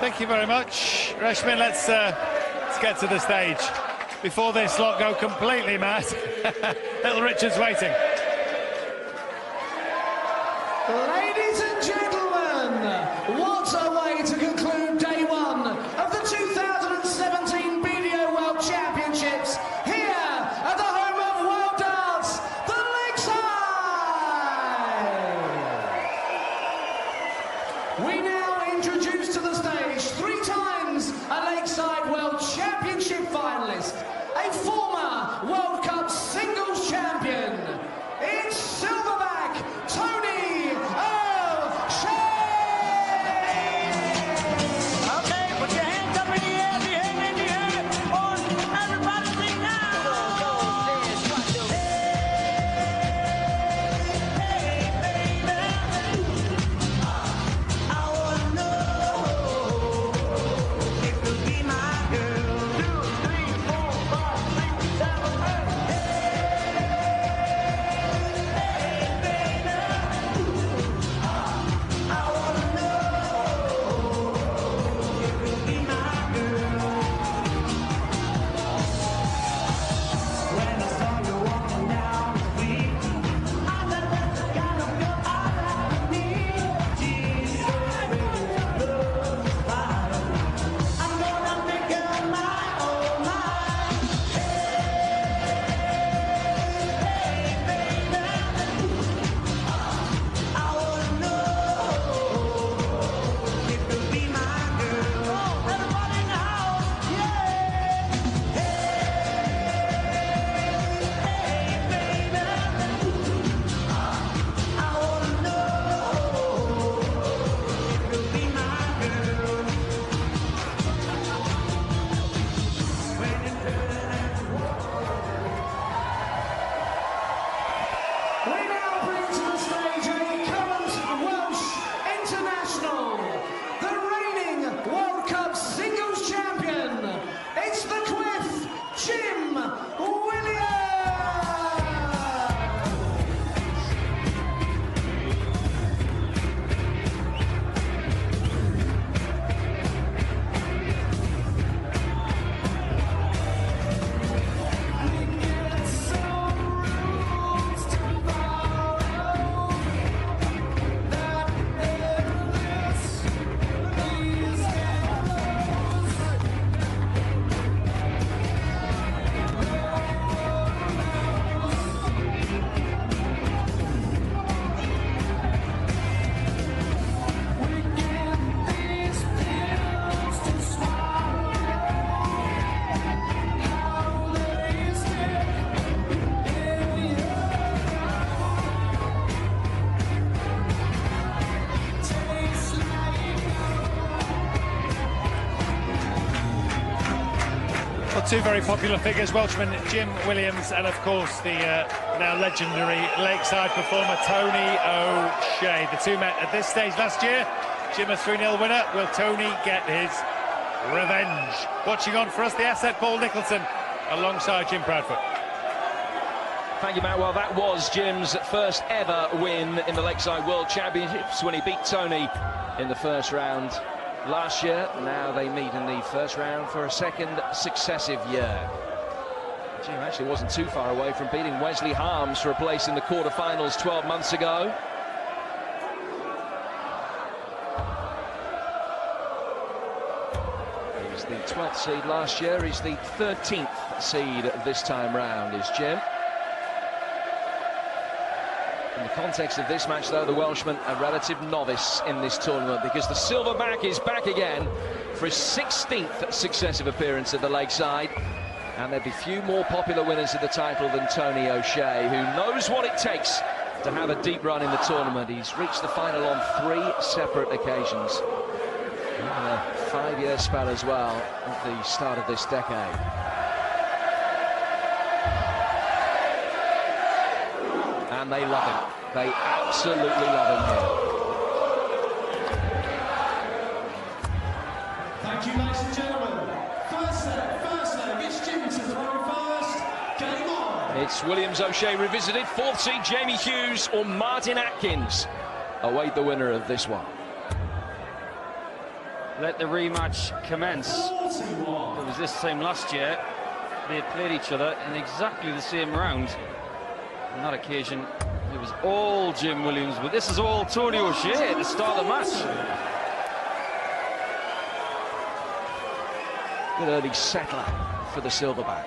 Thank you very much, Reshmin. Let's get to the stage before this lot go completely mad. Little Richard's waiting. Ladies and gentlemen, what a way to conclude day one of the 2017 BDO World Championships here at the home of World Darts, the Lakeside. We now introduce to the stage 3 times a Lakeside World Championship finalist, a former World Cup singles champion. It's Silverback, Tony O'Shea! Okay, put your hands up in the air, the hand in the air, on everybody sing now! Hey, baby, I wanna know if you'll be my girl. 2, 3, 4, 5, 6, 7, 8. Well, 2 very popular figures, Welshman Jim Williams and, of course, the now legendary Lakeside performer Tony O'Shea. The 2 met at this stage last year. Jim a 3-0 winner. Will Tony get his revenge? Watching on for us, the asset Paul Nicholson alongside Jim Proudfoot. Thank you, Matt. Well, that was Jim's first ever win in the Lakeside World Championships when he beat Tony in the first round last year. Now they meet in the first round for a second successive year. Jim actually wasn't too far away from beating Wesley Harms for a place in the quarterfinals 12 months ago. He was the 12th seed last year. He's the 13th seed this time round, is Jim. In the context of this match, though, the Welshman a relative novice in this tournament because the Silverback is back again for his 16th successive appearance at the Lakeside. And there'd be few more popular winners of the title than Tony O'Shea, who knows what it takes to have a deep run in the tournament. He's reached the final on 3 separate occasions. In a 5-year spell as well at the start of this decade. And they love him. They absolutely love him here. Thank you, ladies and gentlemen. First leg, it's Jim to throw first. Game on. It's Williams-O'Shea revisited. 4th seed Jamie Hughes or Martin Atkins await the winner of this one. let the rematch commence. 41. It was this time last year. They had played each other in exactly the same round. On that occasion, it was all Jim Williams, but this is all Tony O'Shea to start the match. Good early settler for the Silverback.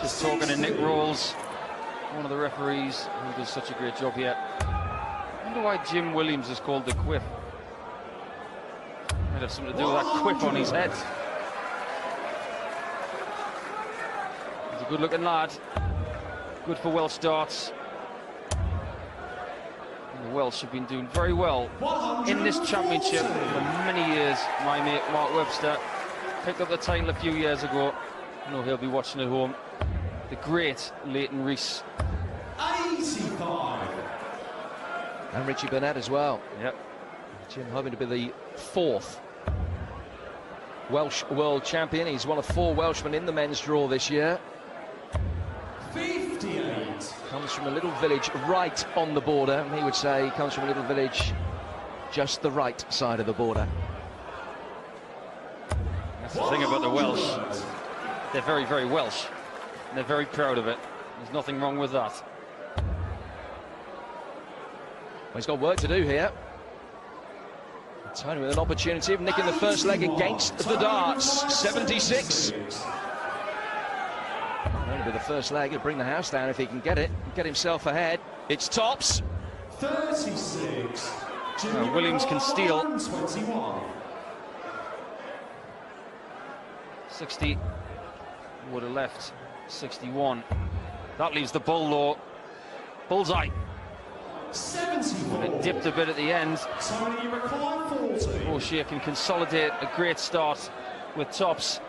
Just talking to Nick Rawls, one of the referees who does such a great job here. I wonder why Jim Williams is called the Quiff. Might have something to do with that quiff on his head. He's a good-looking lad. Good for Welsh darts. And the Welsh have been doing very well in this championship for many years. My mate Mark Webster picked up the title a few years ago. I know he'll be watching at home. The great Leighton Rees. 85. And Richie Burnett as well. Yep. Jim hoping to be the 4th Welsh world champion. He's one of 4 Welshmen in the men's draw this year. 58. Comes from a little village right on the border. He would say he comes from a little village just the right side of the border. That's the thing about the Welsh. They're very, very Welsh. And they're very proud of it. There's nothing wrong with that. Well, he's got work to do here. Tony with an opportunity of nicking the first leg against the darts. 76. Only with the first leg, he'll bring the house down if he can get it. Get himself ahead. It's tops. 36. Williams can steal. 21. 60 would have left 61. That leaves the bull though. Bullseye. 71. It dipped a bit at the end. Tony, you require 40. O'Shea can consolidate a great start with tops.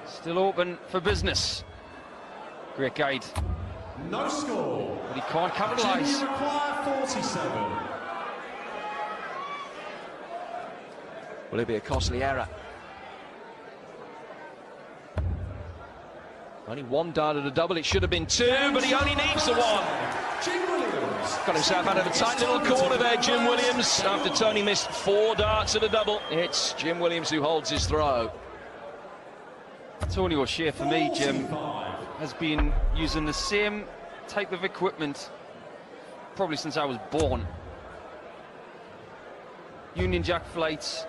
Still open for business. Great guide. No score. But he can't capitalise. You require 47. Will it be a costly error? Only 1 dart at a double. It should have been 2, but he only needs the 1. Jim Williams. Got himself out of a tight little corner there, Jim Williams. After Tony missed 4 darts at a double, it's Jim Williams who holds his throw. Tony O'Shea, for me, Jim, has been using the same type of equipment probably since I was born. Union Jack flights,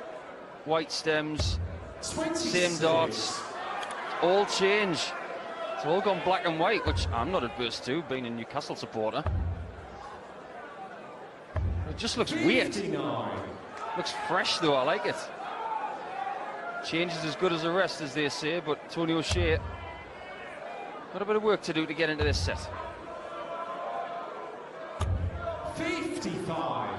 white stems, 26. same darts, all change. It's all gone black and white, which I'm not adverse to, being a Newcastle supporter. It just looks weird. 59. Looks fresh though, I like it. Change is as good as the rest, as they say, but Tony O'Shea got a bit of work to do to get into this set. 55.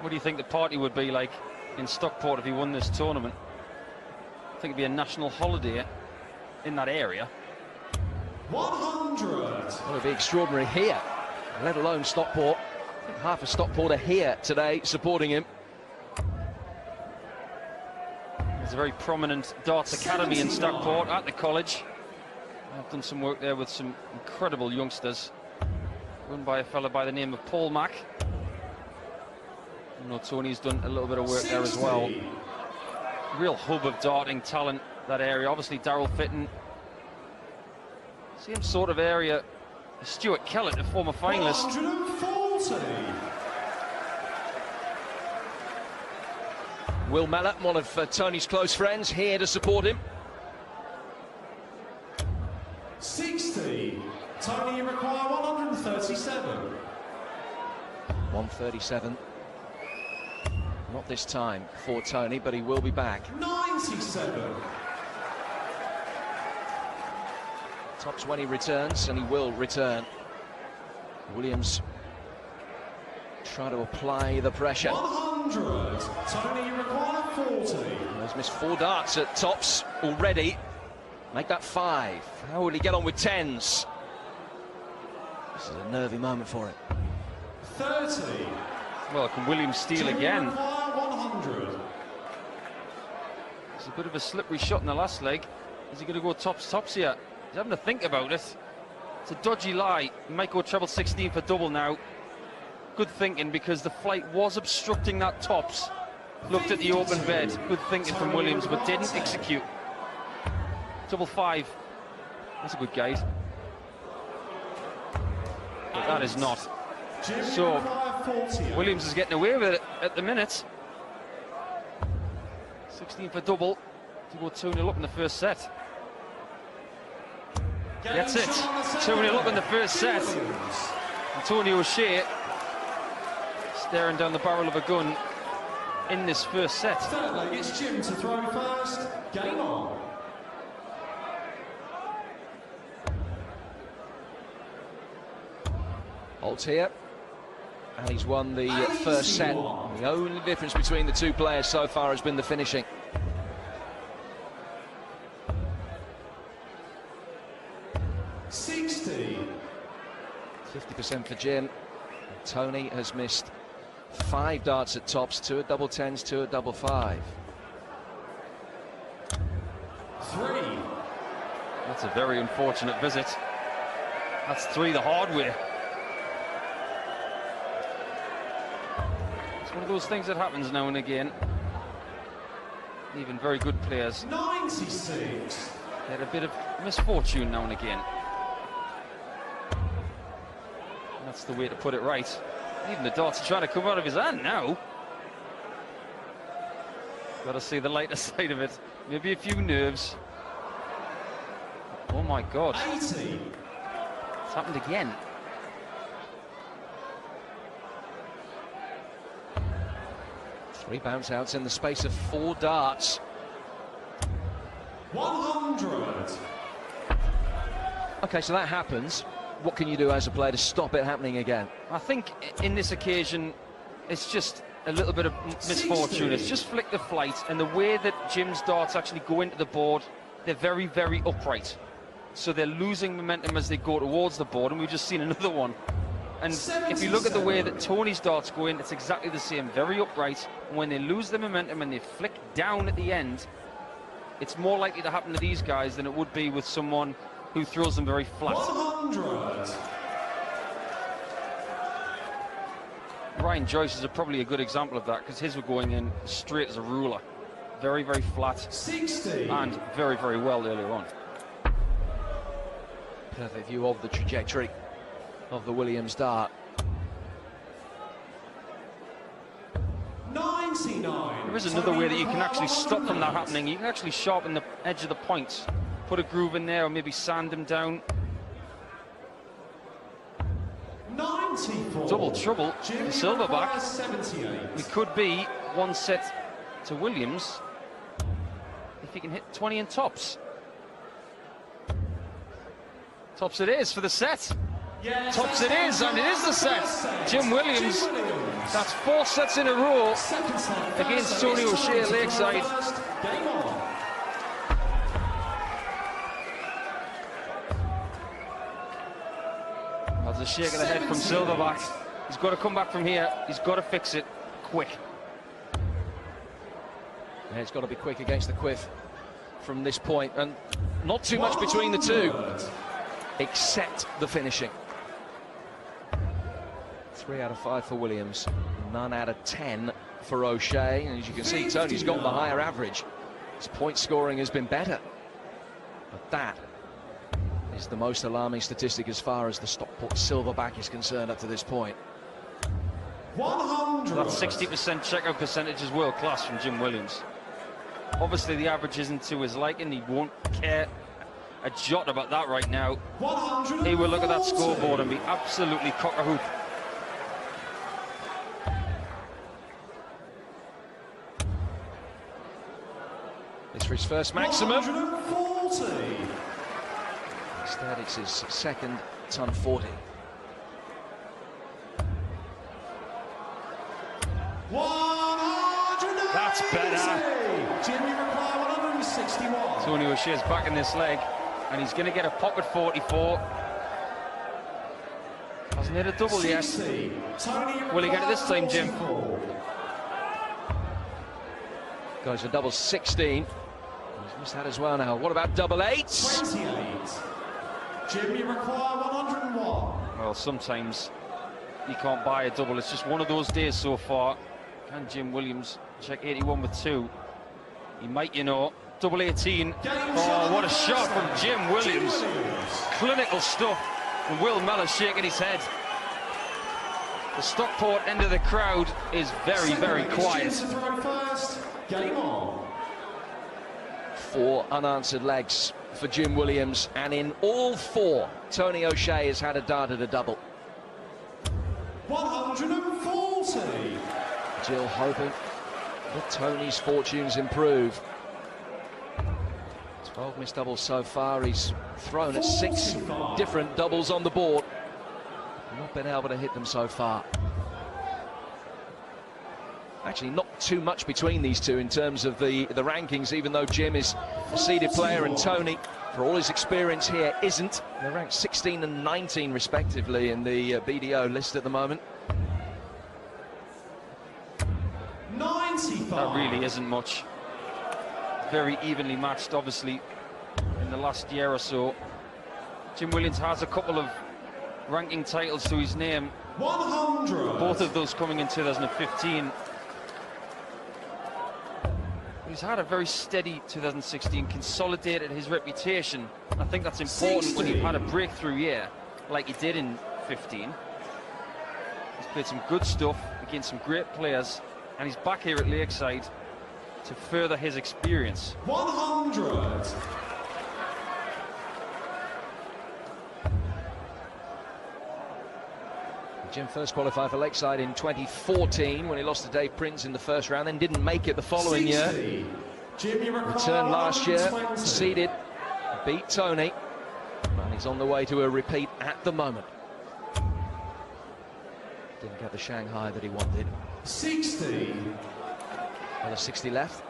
What do you think the party would be like in Stockport if he won this tournament? I think it'd be a national holiday in that area. 100. Well, it'd be extraordinary here, let alone Stockport. I think half of Stockport are here today supporting him. There's a very prominent darts academy in Stockport at the college. I've done some work there with some incredible youngsters, run by a fella by the name of Paul Mack. I know Tony's done a little bit of work there as well. Real hub of darting talent, that area. Obviously Darryl Fitton. Same sort of area. Stuart Kellett, a former finalist. 140. Will Mellor, one of Tony's close friends, here to support him. 60. Tony, you require 137. 137. Not this time for Tony, but he will be back. 97. Tops when he returns, and he will return. Williams trying to apply the pressure. 100. Tony, you require 40. He's missed 4 darts at tops already. Make that 5. How will he get on with 10s? This is a nervy moment for him. 30. Well, can Williams steal again? 100. It's a bit of a slippery shot in the last leg. Is he going to go tops here? He's having to think about it. It's a dodgy lie. He might go treble 16 for double now. Good thinking, because the flight was obstructing that tops. Looked at the open bed. Good thinking from Williams, but didn't execute. Double 5. That's a good guide. But that is not. So Williams is getting away with it at the minute. 16 for double to go 2-0 up in the first set. That's it. 2-0 up in the first set. And Tony O'Shea staring down the barrel of a gun in this first set. Third leg, it's Jim to throw first. Game on. Holt here, and he's won the first set. The only difference between the two players so far has been the finishing. $60. 50% for Jim. Tony has missed 5 darts at tops, 2 at double 10s, 2 at double 5. 3. That's a very unfortunate visit. That's 3 the hard way. It's one of those things that happens now and again. Even very good players 96. get a bit of misfortune now and again. That's the way to put it right. Even the darts are trying to come out of his hand now. Got to see the lighter side of it. Maybe a few nerves. Oh my God. 80. It's happened again. Three bounce outs in the space of 4 darts. 100. Okay, so that happens. What can you do as a player to stop it happening again? I think in this occasion, it's just a little bit of misfortune. It's just flick the flight, and the way that Jim's darts actually go into the board, they're very, very upright. So they're losing momentum as they go towards the board, and we've just seen another one. And if you look at the way that Tony's darts go in, it's exactly the same, very upright. And when they lose the momentum and they flick down at the end, it's more likely to happen to these guys than it would be with someone who throws them very flat. 100. Ryan Joyce is probably a good example of that, because his were going in straight as a ruler. Very, very flat. 60. And very, very well earlier on. Perfect view of the trajectory of the Williams dart. 99. There is another way that you can actually stop from that happening. You can actually sharpen the edge of the points, put a groove in there, or maybe sand them down. 94. Double trouble for Silverback. 78. It could be 1 set to Williams if he can hit 20 in tops. Tops it is for the set. Yes, Tops it is, and it is the set. Jim Williams, that's 4 sets in a row against Tony O'Shea at Lakeside. Game on. That's a shake of the head from Silverback. He's got to come back from here. He's got to fix it quick. Yeah, it's got to be quick against the Quiff from this point, and not too much between the two, except the finishing. 3 out of 5 for Williams, none out of 10 for O'Shea, and as you can see, Tony's got the higher average. His point scoring has been better, but that is the most alarming statistic as far as the Stockport Silverback is concerned up to this point. 100. That 60% checkout percentage is world class from Jim Williams. Obviously the average isn't to his liking. He won't care a jot about that right now. 140. He will look at that scoreboard and be absolutely cock-a-hoop. It's for his first maximum. 140. Instead, it's his second ton 40. 180. That's better. Jimmy Reply 161. Tony O'Shea's back in this leg, and he's going to get a pocket 44. As Hasn't hit a double yet. Will he get it this time, Jim? Goes for double 16. He's missed that as well now. What about double 8s? 28. Jim, you require 101. Well, sometimes you can't buy a double. It's just one of those days so far. Can Jim Williams check 81 with 2? He might, you know. Double 18. Oh, what a shot from Jim Williams. Clinical stuff. And Will Mellor shaking his head. The Stockport end of the crowd is very, very quiet. Game on. 4 unanswered legs for Jim Williams, and in all 4, Tony O'Shea has had a dart at a double. 140. Jill hoping that Tony's fortunes improve. 12 missed doubles so far. He's thrown at 6 different doubles on the board. Not been able to hit them so far. Actually, not too much between these two in terms of the rankings, even though Jim is a seeded player and Tony, for all his experience here, isn't. They're ranked 16 and 19 respectively in the BDO list at the moment. 95. That really isn't much. Very evenly matched, obviously, in the last year or so. Jim Williams has a couple of ranking titles to his name. 100. Both of those coming in 2015. He's had a very steady 2016, consolidated his reputation. I think that's important 60. when you've had a breakthrough year like he did in 15. He's played some good stuff against some great players, and he's back here at Lakeside to further his experience. 100. Jim first qualified for Lakeside in 2014 when he lost to Dave Prince in the first round, then didn't make it the following 60. year. Jim, you require Returned last year, 120. seeded, beat Tony, and he's on the way to a repeat at the moment. Didn't get the Shanghai that he wanted. 60. Another 60 left.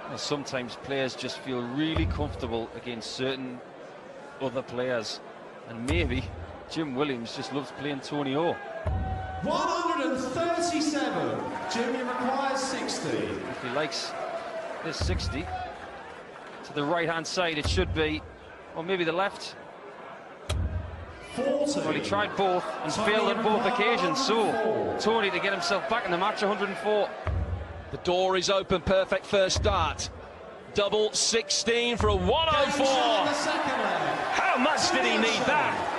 Well, sometimes players just feel really comfortable against certain other players, and maybe Jim Williams just loves playing Tony O. 137. Jimmy requires 60. If he likes this 60, to the right-hand side it should be, or maybe the left. 40. Well, he tried both and failed on both occasions, so Tony to get himself back in the match, 104. The door is open, perfect first start. Double 16 for a 104. How much did he need that?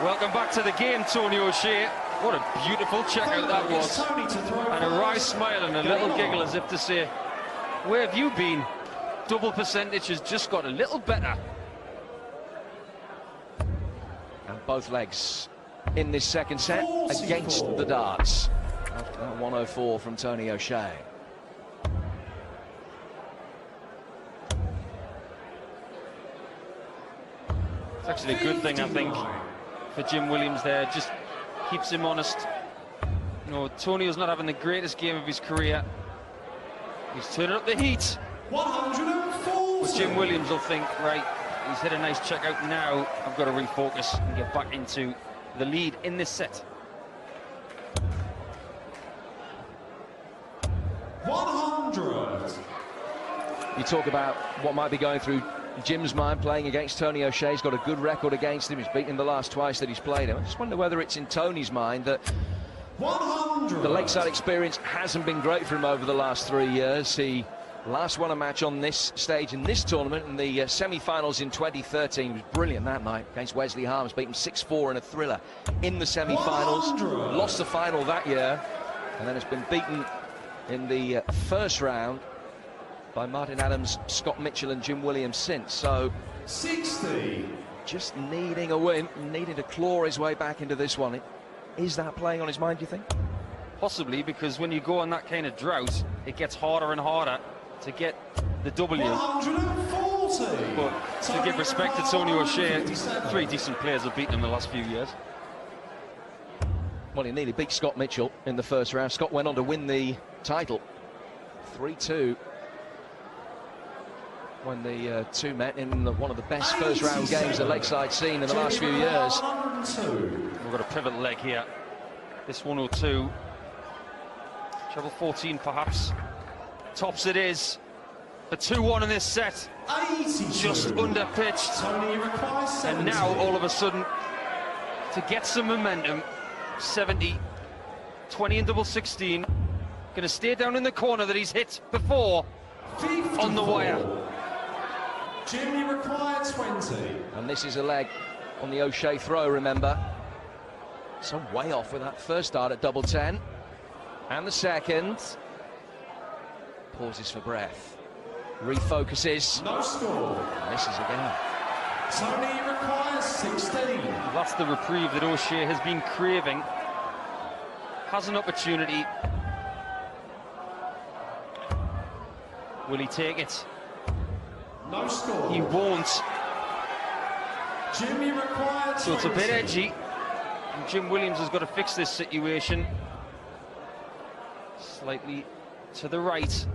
Welcome back to the game, Tony O'Shea. What a beautiful checkout that was. And a wry smile and a little giggle as if to say, where have you been? Double percentage has just got a little better. And both legs in this second set against the darts. After that 104 from Tony O'Shea. It's actually a good thing, I think, for Jim Williams there. Just keeps him honest. You know, Tonio's not having the greatest game of his career. He's turning up the heat. 140. But Jim Williams will think, right, he's hit a nice check out now. I've got to refocus and get back into the lead in this set. 100. You talk about what might be going through Jim's mind playing against Tony O'Shea. He's got a good record against him. He's beaten him the last twice that he's played him. I just wonder whether it's in Tony's mind that 100. the Lakeside experience hasn't been great for him over the last 3 years. He last won a match on this stage in this tournament in the semi-finals in 2013. He was brilliant that night against Wesley Harms, beat him 6-4 in a thriller in the semi-finals. Lost the final that year, and then has been beaten in the first round by Martin Adams, Scott Mitchell and Jim Williams since. So 60. just needing a win, needing to claw his way back into this one. Is that playing on his mind, do you think? Possibly, because when you go on that kind of drought, it gets harder and harder to get the W. 140. But to give respect to Tony O'Shea, 3 decent players have beaten him the last few years. Well, he nearly beat Scott Mitchell in the first round. Scott went on to win the title 3-2. when the two met in one of the best first-round games that Lakeside seen in the last few years. We've got a pivot leg here. This 102. Treble 14 perhaps. Tops it is. The 2-1 in this set. Just under pitched. And now all of a sudden, to get some momentum, 70, 20 in double 16. Going to stay down in the corner that he's hit before 54. On the wire. Jimmy required 20. And this is a leg on the O'Shea throw, remember. So way off with that first dart at double 10. And the second. Pauses for breath. Refocuses. No score. Misses again. Tony requires 16. That's the reprieve that O'Shea has been craving. Has an opportunity. Will he take it? No score. He won't. Jimmy required 20. So it's a bit edgy. And Jim Williams has got to fix this situation. Slightly to the right.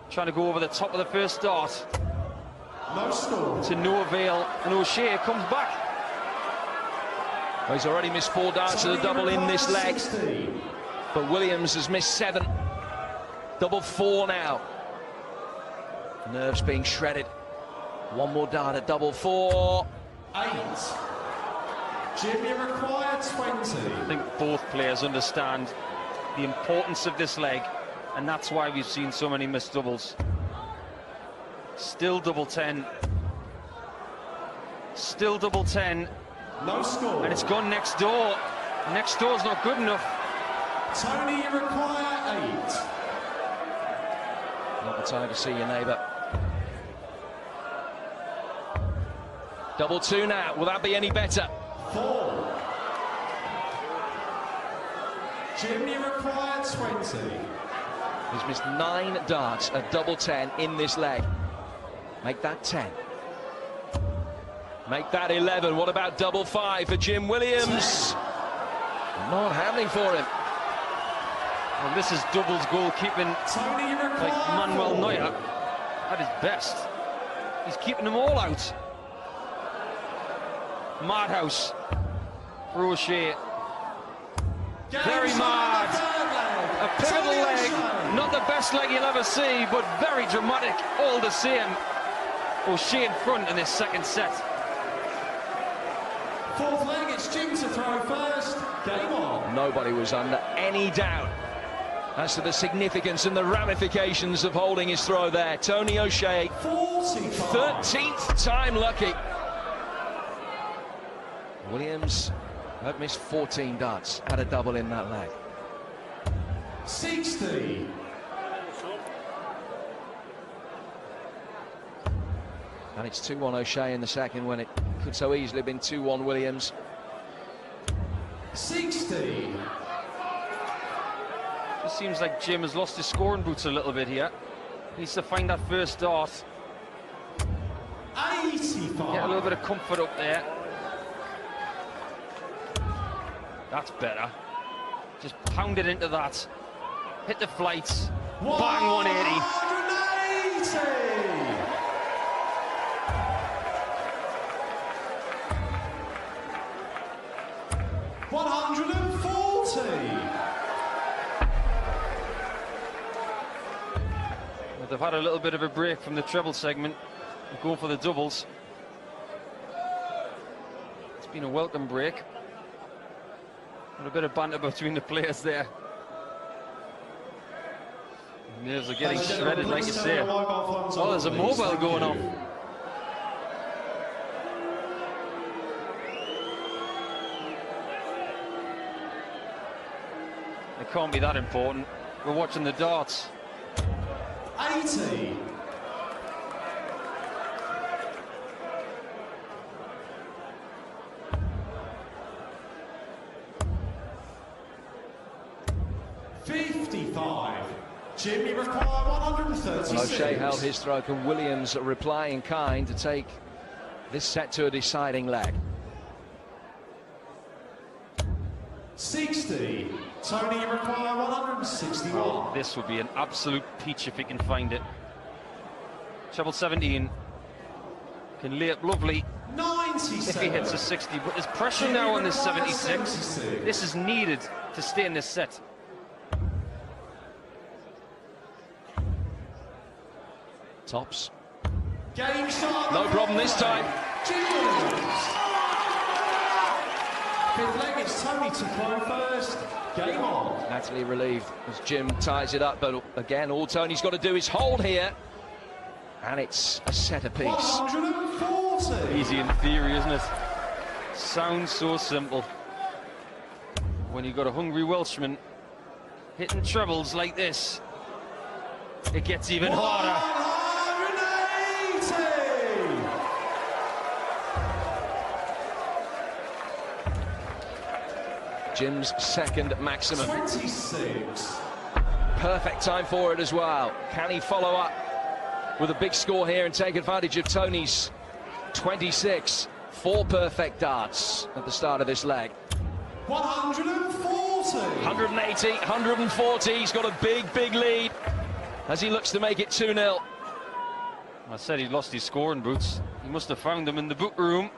Trying to go over the top of the first dart. No score. To no avail. And O'Shea comes back. Well, he's already missed 4 darts to the double in this leg. 16. But Williams has missed 7. Double 4 now. Nerves being shredded. One more dart at double 4. 8. Jimmy required 20. I think both players understand the importance of this leg, and that's why we've seen so many missed doubles. Still double 10. Still double 10. No score. And it's gone next door. Next door's not good enough. Tony, you require 8. Not the time to see your neighbour. Double 2 now. Will that be any better? 4. Jimmy required 20. He's missed 9 darts at double 10 in this leg. Make that 10. Make that 11. What about double 5 for Jim Williams? 10. Not happening for him. Well, this is doubles goalkeeping like Manuel Neuer at his best. He's keeping them all out. Madhouse for O'Shea. Very mad. A pivotal leg. Not the best leg you'll ever see, but very dramatic all the same. O'Shea in front in this second set. 4th leg, it's Jim to throw first. Game on. Nobody was under any doubt as to the significance and the ramifications of holding his throw there. Tony O'Shea, 13th time lucky. Williams had missed 14 darts, had a double in that leg. 60. And it's 2-1 O'Shea in the second when it could so easily have been 2-1 Williams. 60. It seems like Jim has lost his scoring boots a little bit here. Needs to find that first dart. 85. Get a little bit of comfort up there. That's better. Just pound it into that. Hit the flights. Bang, 180. 140. Well, they've had a little bit of a break from the treble segment. Going for the doubles. It's been a welcome break. And a bit of banter between the players there. Nerves are getting shredded, like you say. Oh, there's a mobile going on. It can't be that important. We're watching the darts. 80. Jimmy required 136. Well, O'Shea held his throw, and Williams reply in kind to take this set to a deciding leg. 60. Tony required 161. Oh, this would be an absolute peach if he can find it. Treble 17. Can lay up lovely 97. if he hits a 60, but there's pressure now on this 76. This is needed to stay in this set. Tops. Game start. No problem this time. Fifth leg, it's Tony to throw first. Game on. Natalie relieved as Jim ties it up, but again, all Tony's got to do is hold here. And it's a set apiece. 140. Easy in theory, isn't it? Sounds so simple. When you've got a hungry Welshman hitting trebles like this, it gets even harder. 180. Jim's second maximum. 26. Perfect time for it as well. Can he follow up with a big score here and take advantage of Tony's 26? 4 perfect darts at the start of this leg. 140. 180, 140. He's got a big lead as he looks to make it 2-0. I said he lost his scoring boots. He must have found them in the boot room,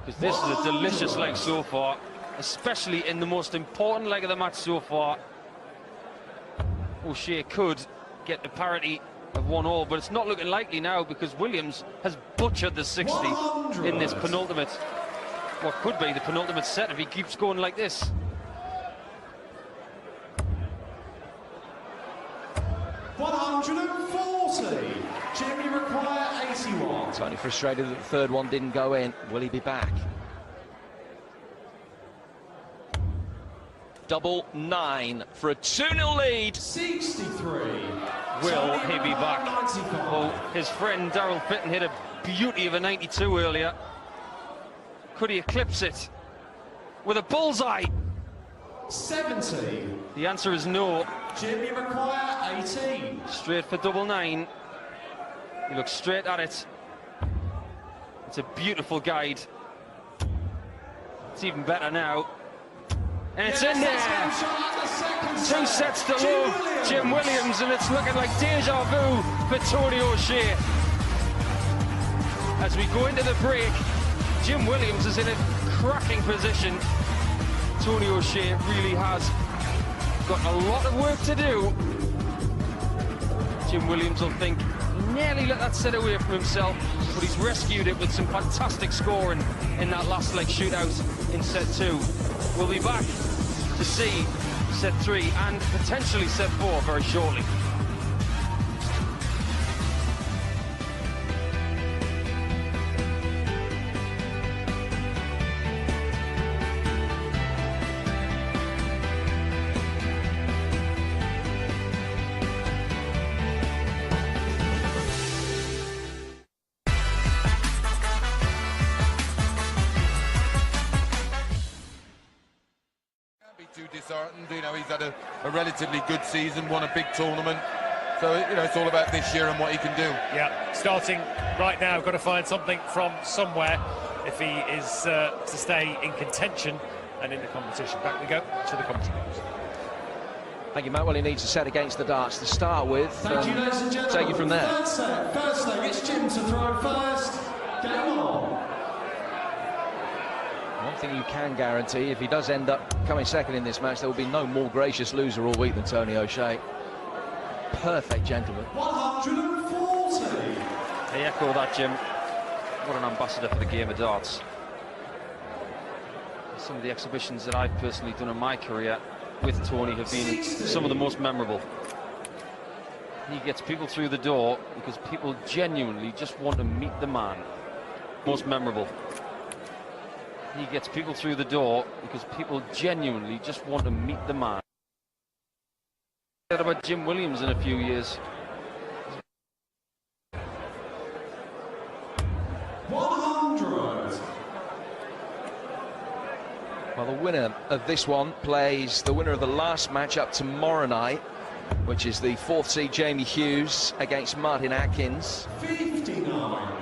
because this is a delicious leg so far, especially in the most important leg of the match so far. O'Shea could get the parity of 1-1, but it's not looking likely now, because Williams has butchered the 60 100. in this penultimate, what could be the penultimate set if he keeps going like this. Jim, you require 81. Tony frustrated that the third one didn't go in. Will he be back? Double 9 for a 2-0 lead. 63. Will he be back? Well, his friend Darrell Fitton hit a beauty of a 92 earlier. Could he eclipse it with a bullseye? 70. The answer is no. Jim, you require 18. Straight for double 9. He looks straight at it. It's a beautiful guide. It's even better now. And it's in there. 2 sets to love, Jim Williams, and it's looking like deja vu for Tony O'Shea. As we go into the break, Jim Williams is in a cracking position. Tony O'Shea really has got a lot of work to do. Jim Williams will think he nearly let that set away from himself, but he's rescued it with some fantastic scoring in that last leg shootout in set 2. We'll be back to see set 3 and potentially set 4 very shortly. Too disheartened, you know, he's had a relatively good season, won a big tournament, so you know it's all about this year and what he can do. Yeah, starting right now, got to find something from somewhere if he is to stay in contention and in the competition. Back we go to the commentary. Thank you, Matt. Well, he needs a set against the darts to start with. Thank you, ladies and gentlemen. Take it from there. Third set. First leg, it's Jim to throw first. Game on. One thing you can guarantee, if he does end up coming second in this match, there will be no more gracious loser all week than Tony O'Shea. Perfect gentleman. 140. I echo that, Jim. What an ambassador for the game of darts. Some of the exhibitions that I've personally done in my career with Tony have been some of the most memorable. He gets people through the door because people genuinely just want to meet the man. Most memorable. He gets people through the door because people genuinely just want to meet the man. What about Jim Williams in a few years? 100. Well, the winner of this one plays the winner of the last match-up tomorrow night, which is the 4th seed Jamie Hughes against Martin Atkins. 59.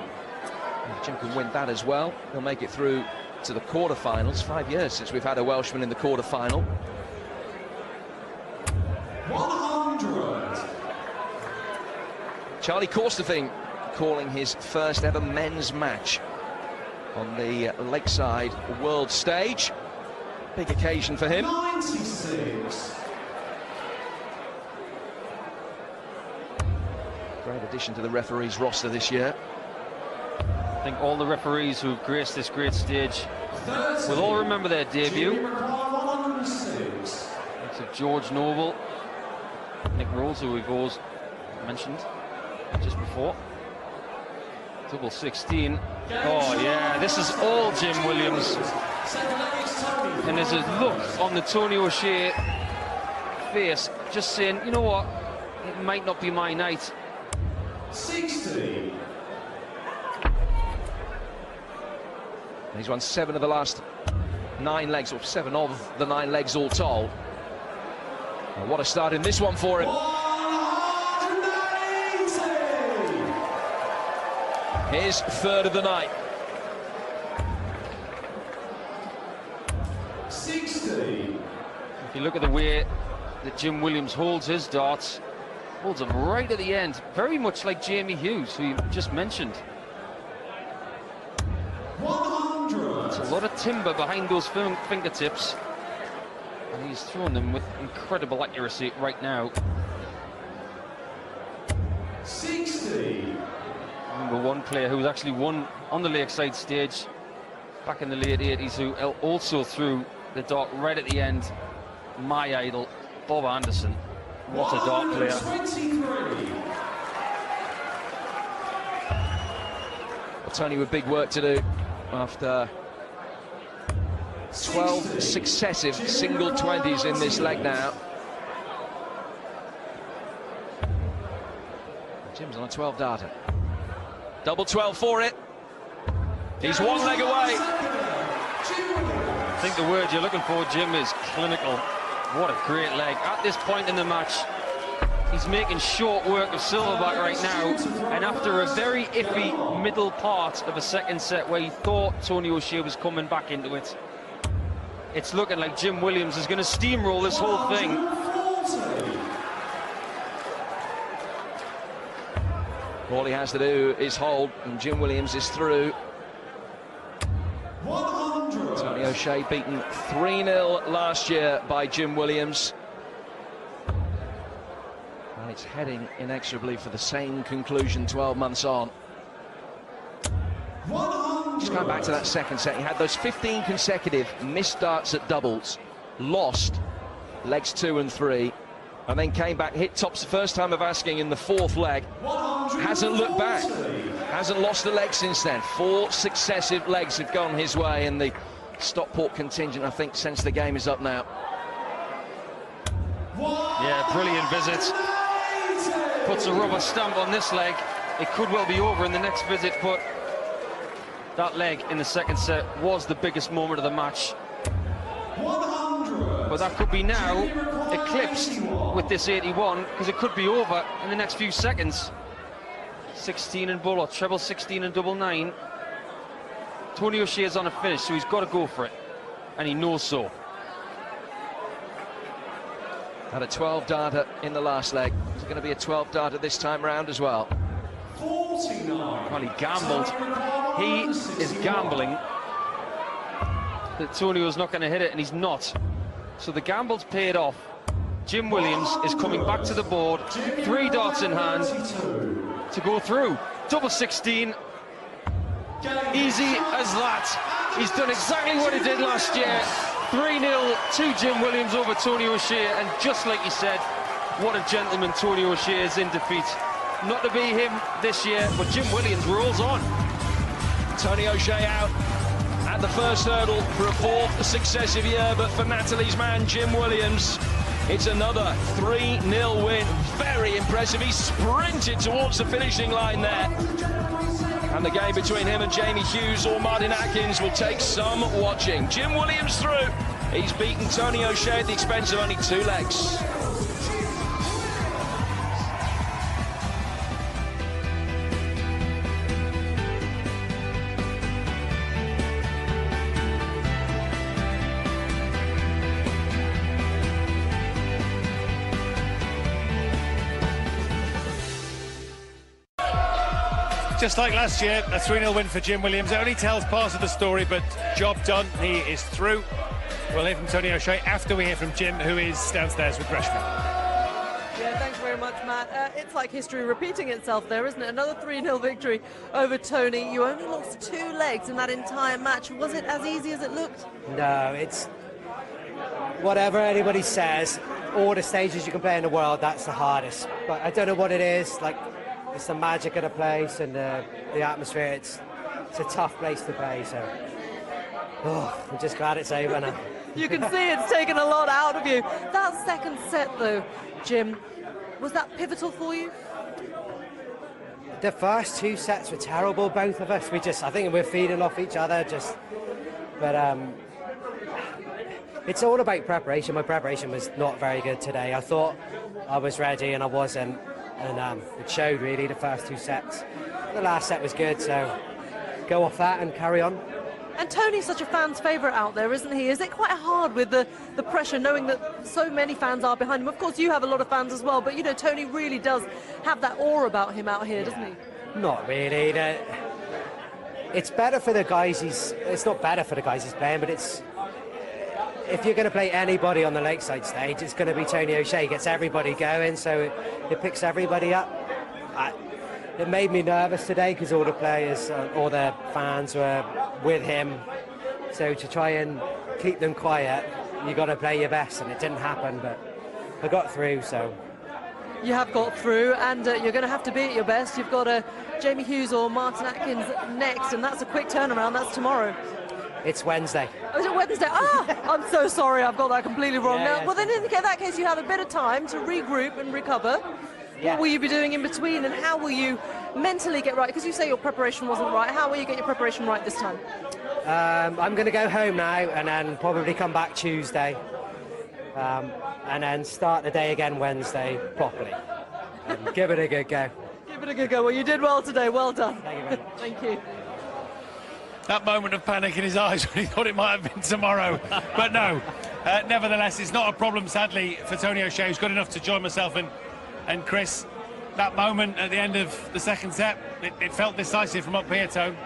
If Jim can win that as well, he'll make it through to the quarterfinals. 5 years since we've had a Welshman in the quarterfinal. 100. Charlie Corstefing calling his first ever men's match on the Lakeside world stage. Big occasion for him. 96. Great addition to the referees' roster this year. I think all the referees who've graced this great stage will all remember their debut. It's of George Noble, Nick Rolls, who we've always mentioned just before. Double 16. Oh yeah, this is all Jim Williams. And there's a look on the Tony O'Shea face, just saying, you know what, it might not be my night. 60. He's won 7 of the last 9 legs, or 7 of the 9 legs all told. And what a start in this one for him. 180. His 3rd of the night. 60. If you look at the way that Jim Williams holds his darts, holds them right at the end, very much like Jamie Hughes, who you just mentioned. 100. It's a lot of timber behind those fingertips, and he's thrown them with incredible accuracy right now. 60. Number 1 player who's actually won on the Lakeside stage back in the late 80s, who also threw the dart right at the end. My idol, Bob Anderson. What a dart player. 123. Well, Tony with big work to do after 12 successive single 20s in this leg now. Jim's on a 12 darter. Double 12 for it. He's 1 leg away. I think the word you're looking for, Jim, is clinical. What a great leg. At this point in the match, he's making short work of Silverback right now, and after a very iffy middle part of a second set where he thought Tony O'Shea was coming back into it, it's looking like Jim Williams is going to steamroll this whole thing. All he has to do is hold, and Jim Williams is through. 100. Tony O'Shea beaten 3-0 last year by Jim Williams. And it's heading inexorably for the same conclusion 12 months on. 100. Just going back to that second set, he had those 15 consecutive missed darts at doubles, lost legs 2 and 3, and then came back, hit tops the first time of asking in the 4th leg. Hasn't looked back, hasn't lost a leg since then. 4 successive legs have gone his way in the Stockport contingent, I think, since the game is up now. Yeah, brilliant visit. Puts a rubber stamp on this leg. It could well be over in the next visit, but that leg in the second set was the biggest moment of the match. 100. But that could be now eclipsed with this 81, because it could be over in the next few seconds. 16 and bull, or treble 16 and double 9. Tony O'Shea's on a finish, so he's got to go for it, and he knows so. Had a 12 darter in the last leg. It's going to be a 12 darter this time round as well. 49. Well, he gambled. He is gambling that Tony was not going to hit it, and he's not. So the gamble's paid off. Jim Williams is coming back to the board, 3 darts in hand to go through. Double 16. Easy as that. He's done exactly what he did last year. 3-0 to Jim Williams over Tony O'Shea, and just like you said, what a gentleman Tony O'Shea is in defeat. Not to be him this year, but Jim Williams rolls on. Tony O'Shea out at the first hurdle for a 4th successive year, but for Natalie's man, Jim Williams, it's another 3-0 win. Very impressive. He sprinted towards the finishing line there. And the game between him and Jamie Hughes or Martin Atkins will take some watching. Jim Williams through. He's beaten Tony O'Shea at the expense of only 2 legs. Just like last year, a 3-0 win for Jim Williams. It only tells part of the story, but job done. He is through. We'll hear from Tony O'Shea after we hear from Jim, who is downstairs with Gresham. Yeah, thanks very much, Matt. It's like history repeating itself there, isn't it? Another 3-0 victory over Tony. You only lost 2 legs in that entire match. Was it as easy as it looked? No, it's whatever anybody says. All the stages you can play in the world, that's the hardest. But I don't know what it is. Like, it's the magic of the place and the atmosphere. It's a tough place to play. So, I'm just glad it's over now. You can see it's taken a lot out of you. That second set, though, Jim, was that pivotal for you? The first 2 sets were terrible, both of us. I think we're feeding off each other. But it's all about preparation. My preparation was not very good today. I thought I was ready and I wasn't. And it showed really the first 2 sets. The last set was good, so go off that and carry on. And Tony's such a fan's favourite out there, isn't he? Is it quite hard with the pressure, knowing that so many fans are behind him? Of course, you have a lot of fans as well, but, you know, Tony really does have that aura about him out here, doesn't he? Not really. It's better for the guys it's not better for the guys he's playing, but it's... If you're going to play anybody on the Lakeside stage, it's going to be Tony O'Shea. He gets everybody going, so it picks everybody up. It made me nervous today because all the players, all the fans were with him. So to try and keep them quiet, you got to play your best, and it didn't happen, but I got through, so... You have got through, and you're going to have to be at your best. You've got Jamie Hughes or Martin Atkins next, and that's a quick turnaround. That's tomorrow. It's Wednesday. Oh, is it Wednesday? I'm so sorry, I've got that completely wrong. Yeah. Well, then in that case, you have a bit of time to regroup and recover. Yeah. What will you be doing in between, and how will you mentally get right? Because you say your preparation wasn't right. How will you get your preparation right this time? I'm going to go home now and then probably come back Tuesday. And then start the day again Wednesday properly. And give it a good go. Give it a good go. Well, you did well today. Well done. Thank you very much. Thank you. That moment of panic in his eyes when he thought it might have been tomorrow. But no, nevertheless, it's not a problem, sadly, for Tony O'Shea, who's good enough to join myself and Chris. That moment at the end of the second set, it felt decisive from up here, Tone.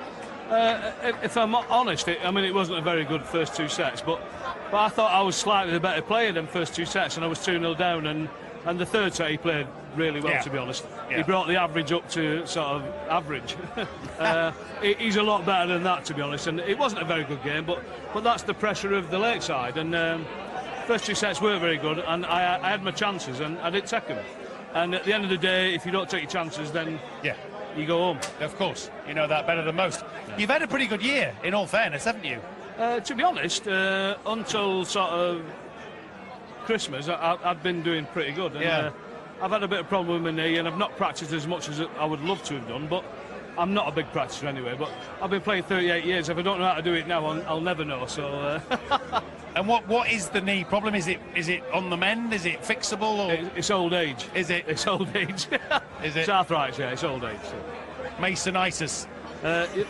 If I'm honest, I mean, it wasn't a very good first 2 sets, but I thought I was slightly the better player than first 2 sets, and I was 2-0 down, and the third set he played really well, to be honest. Yeah. He brought the average up to sort of average. He's a lot better than that, to be honest, and it wasn't a very good game, but that's the pressure of the Lakeside, and first 2 sets were very good, and I had my chances, and I didn't take them. And at the end of the day, if you don't take your chances, then you go home. Of course, you know that better than most. Yeah. You've had a pretty good year, in all fairness, haven't you? To be honest, until sort of Christmas, I've been doing pretty good. And, I've had a bit of problem with my knee, and I've not practiced as much as I would love to have done, but I'm not a big practicer anyway. But I've been playing 38 years. If I don't know how to do it now, I'll never know. So. And what is the knee problem? Is it on the mend? Is it fixable? Or? It's old age. Is it? It's old age. Is it? It's arthritis, yeah, it's old age. So. Masonitis.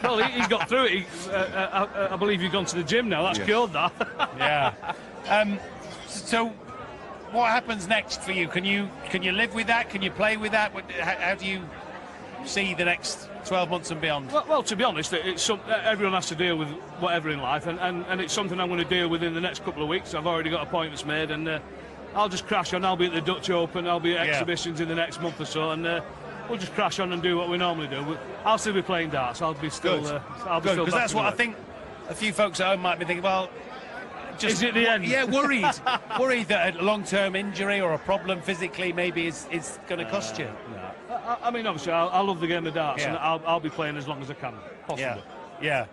Well, he got through it. I believe you've gone to the gym now. That's cured that. Yeah. So, what happens next for you? Can you live with that? Can you play with that? How do you see the next 12 months and beyond? Well, to be honest, everyone has to deal with whatever in life, and it's something I'm going to deal with in the next couple of weeks. I've already got appointments made, and I'll just crash on. I'll be at the Dutch Open. I'll be at exhibitions in the next month or so, and we'll just crash on and do what we normally do. I'll still be playing darts. I'll be still. I'll be good, still. Because that's what I think. A few folks at home might be thinking, well, is it the end? Yeah, worried that a long-term injury or a problem physically maybe is going to cost you. No. I mean, obviously, I love the game of darts, and I'll be playing as long as I can, possibly. Yeah.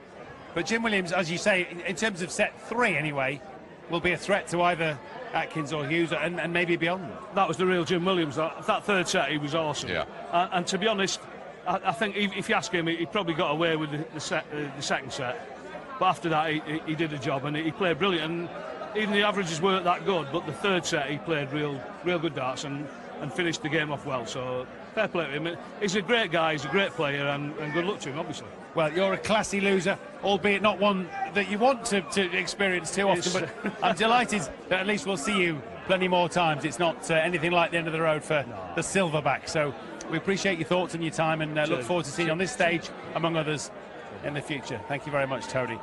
But Jim Williams, as you say, in terms of set 3 anyway, will be a threat to either Atkins or Hughes, and maybe beyond. That was the real Jim Williams. That third set, he was awesome. Yeah. And to be honest, I think if you ask him, he probably got away with the second set. But after that, he did a job, and he played brilliant. And even the averages weren't that good, but the third set, he played real good darts and finished the game off well. So fair play to him. He's a great guy, he's a great player, and good luck to him, obviously. Well, you're a classy loser, albeit not one that you want to experience too often, but I'm delighted that at least we'll see you plenty more times. It's not anything like the end of the road for the Silverback. So we appreciate your thoughts and your time, and look forward to seeing you on this stage, among others, in the future. Thank you very much, Tony.